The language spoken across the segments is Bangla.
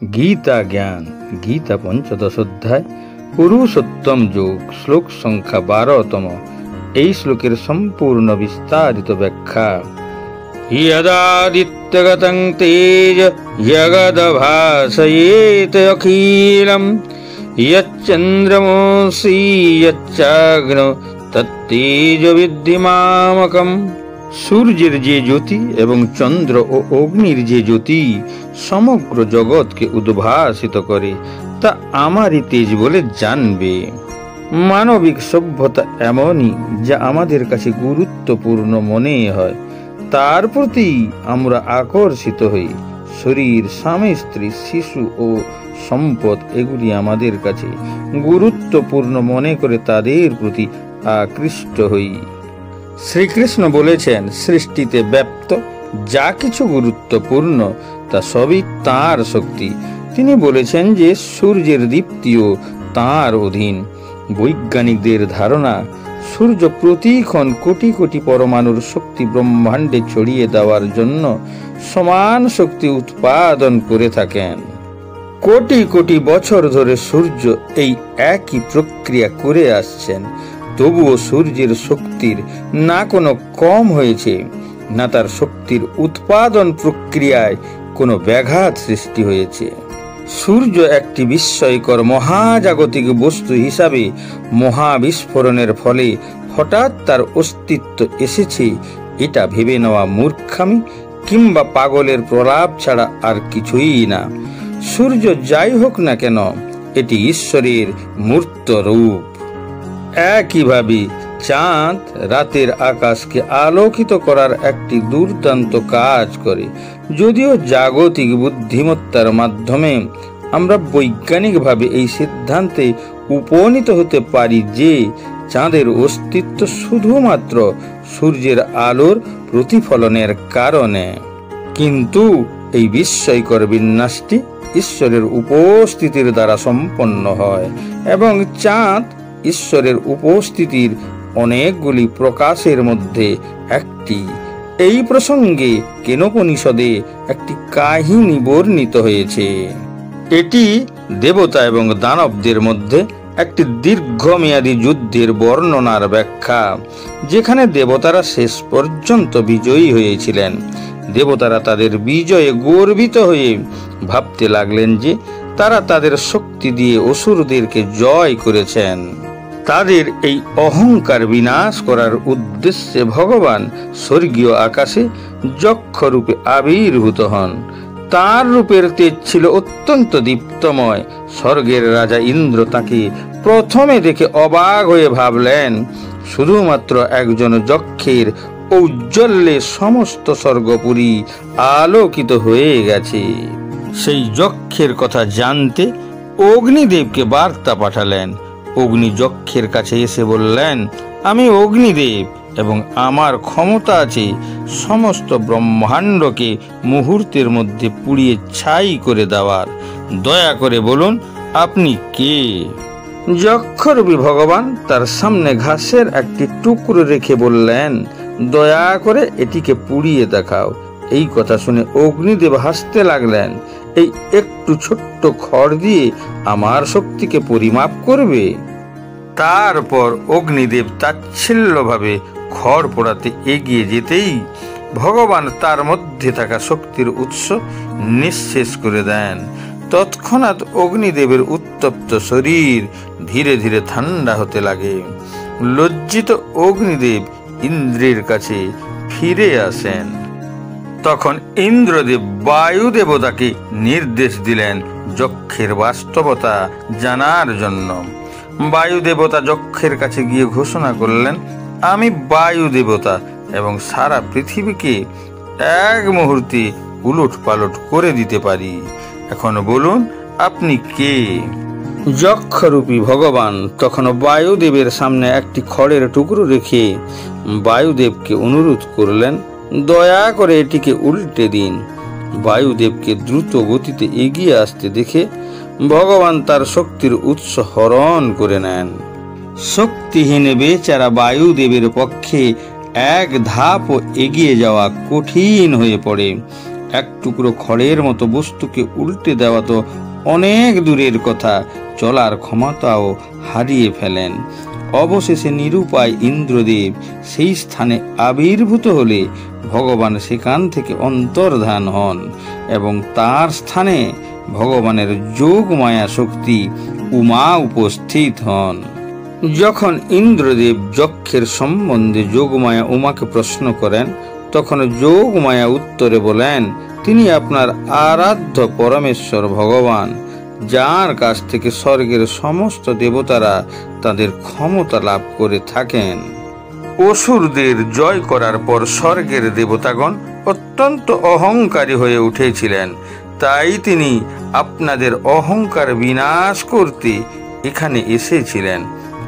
গীতা জ্ঞান, গীতা ৫ম অধ্যায়, পুরুষোত্তম যোগ, শ্লোক সংখ্যা ১২তম। এই শ্লোকের সম্পূর্ণ বিস্তারিত ব্যাখ্যা। যদাদিত্যগতং তেজ জগদ্ভাসয়েত অখিলম যচ্চন্দ্রমসি যচ্চাগ্নৌ তত্তেজ বিদ্ধি মামকম। সূর্যের যে জ্যোতি এবং চন্দ্র ও অগ্নির যে জ্যোতি সমগ্র জগৎকে উদ্ভাসিত করে, তা আমারই তেজ বলে জানবে। মানবিক সভ্যতা এমনই, যা আমাদের কাছে গুরুত্বপূর্ণ মনে হয়, তার প্রতি আমরা আকর্ষিত হই। শরীর, স্বামী, স্ত্রী, শিশু ও সম্পদ, এগুলি আমাদের কাছে গুরুত্বপূর্ণ মনে করে তাদের প্রতি আকৃষ্ট হই। শ্রীকৃষ্ণ বলেছেন, সৃষ্টিতে ব্যাপ্ত যা কিছু গুরুত্বপূর্ণ তা সবই তাঁর শক্তি। তিনি বলেছেন যে সূর্যের দীপ্তিও তাঁর অধীন। বৈজ্ঞানিকদের ধারণা, সূর্য প্রতিক্ষণ কোটি কোটি পরমাণুর শক্তি ব্রহ্মাণ্ডে ছড়িয়ে দেওয়ার জন্য সমান শক্তি উৎপাদন করে থাকেন। কোটি কোটি বছর ধরে সূর্য এই একই প্রক্রিয়া করে আসছেন। তবুও সূর্যের শক্তির না কোনো কম হয়েছে, না তার শক্তির উৎপাদন প্রক্রিয়ায় কোনো ব্যাঘাত সৃষ্টি হয়েছে। সূর্য একটি বিস্ময়কর মহাজাগতিক বস্তু হিসাবে মহাবিস্ফোরণের ফলে হঠাৎ তার অস্তিত্ব এসেছে, এটা ভেবে নেওয়া মূর্খামি কিংবা পাগলের প্রলাপ ছাড়া আর কিছুই না। সূর্য যাই হোক না কেন, এটি ঈশ্বরের মূর্ত রূপ। একইভাবে চাঁদ রাতের আকাশকে আলোকিত করার একটি দুর্দান্ত কাজ করে। যদিও জাগতিক বুদ্ধিমত্তার মাধ্যমে আমরা বৈজ্ঞানিকভাবে এই সিদ্ধান্তে উপনীত হতে পারি যে চাঁদের অস্তিত্ব শুধুমাত্র সূর্যের আলোর প্রতিফলনের কারণে, কিন্তু এই বিস্ময়কর বিন্যাসটি ঈশ্বরের উপস্থিতির দ্বারা সম্পন্ন হয় এবং চাঁদ ঈশ্বরের উপস্থিতির অনেকগুলি প্রকাশের মধ্যে একটি। এই প্রসঙ্গে কেনোপনিষদে একটি কাহিনী বর্ণিত হয়েছে। এটি দেবতা এবং দানবদের মধ্যে একটি দীর্ঘমেয়াদী যুদ্ধের বর্ণনার ব্যাখ্যা, যেখানে দেবতারা শেষ পর্যন্ত বিজয়ী হয়েছিলেন। দেবতারা তাদের বিজয়ে গর্বিত হয়ে ভাবতে লাগলেন যে তারা তাদের শক্তি দিয়ে অসুরদেরকে জয় করেছেন। তাদের এই অহংকার বিনাশ করার উদ্দেশ্যে ভগবান স্বর্গীয় আকাশে যক্ষ রূপে আবির্ভূত হন। তার রূপের তেজ ছিল অত্যন্ত দীপ্তময়। স্বর্গের রাজা ইন্দ্র তাকে প্রথমে দেখে অবাক হয়ে ভাবলেন, শুধুমাত্র একজন যক্ষের ঔজ্জ্বল্যে সমস্ত স্বর্গপুরী আলোকিত হয়ে গেছে। সেই যক্ষের কথা জানতে অগ্নিদেবকে বার্তা পাঠালেন। অগ্নি যক্ষের কাছে এসে বললেন, আমি অগ্নিদেব এবং আমার ক্ষমতা আছে সমস্ত ব্রহ্মাণ্ডকে মুহূর্তের মধ্যে পুড়িয়ে ছাই করে দেওয়ার। দয়া করে বলুন, আপনি কে? যক্ষরূপী ভগবান তার সামনে ঘাসের একটি টুকরো রেখে বললেন, দয়া করে এটিকে পুড়িয়ে দেখাও। এই কথা শুনে অগ্নিদেব হাসতে লাগলেন। এই একটু ছোট্ট খড় দিয়ে আমার শক্তিকে পরিমাপ করবে? তারপর অগ্নিদেব তাচ্ছিল্যভাবে খড় পোড়াতে এগিয়ে যেতেই ভগবান তার মধ্যে থাকা শক্তির উৎস নিঃশেষ করে দেন। তৎক্ষণাৎ অগ্নিদেবের উত্তপ্ত শরীর ধীরে ধীরে ঠান্ডা হতে লাগে। লজ্জিত অগ্নিদেব ইন্দ্রের কাছে ফিরে আসেন। তখন ইন্দ্রদেব বায়ু দেবতাকে নির্দেশ দিলেন যক্ষের বাস্তবতা জানার জন্য। বায়ু দেবতা যক্ষের কাছে গিয়ে ঘোষণা করলেন, আমি বায়ু দেবতা এবং সারা পৃথিবীকে এক মুহূর্তে উলট পালট করে দিতে পারি। এখন বলুন, আপনি কে? যক্ষরূপী ভগবান তখন বায়ুদেবের সামনে একটি খড়ের টুকরো রেখে বায়ুদেবকে অনুরোধ করলেন, দয়া করে এটিকে উল্টে দিন। বায়ুদেবকে দ্রুত গতিতে এগিয়ে আসতে দেখে ভগবান তার শক্তির উৎস হরণ করে নেন। শক্তিহীন বেচারা বায়ুদেবের পক্ষে এক ধাপ এগিয়ে যাওয়া কঠিন হয়ে পড়ে। এক টুকরো খড়ের মতো বস্তুকে উল্টে দেওয়া তো অনেক দূরের কথা, চলার ক্ষমতাও হারিয়ে ফেলেন। অবশেষে নিরুপায় ইন্দ্রদেব সেই স্থানে আবির্ভূত হলে ভগবান সেখান থেকে অন্তর্ধান হন এবং তার স্থানে ভগবানের যোগমায়া শক্তি উমা উপস্থিত হন। যখন ইন্দ্রদেব যক্ষের সম্বন্ধে যোগমায়া উমাকে প্রশ্ন করেন, তখন যোগমায়া উত্তরে বলেন, তিনি আপনার আরাধ্য পরমেশ্বর ভগবান, যার কাছ থেকে স্বর্গের সমস্ত দেবতারা তাদের ক্ষমতা লাভ করে থাকেন। অসুরদের জয় করার পর স্বর্গের দেবতাগণ অত্যন্ত অহংকারী হয়ে উঠেছিলেন, তাই তিনি আপনাদের অহংকার বিনাশ করতে এখানে এসেছিলেন।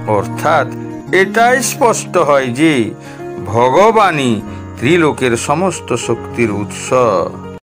অর্থাৎ এটাই স্পষ্ট হয় যে ভগবানই ত্রিলোকের সমস্ত শক্তির উৎস।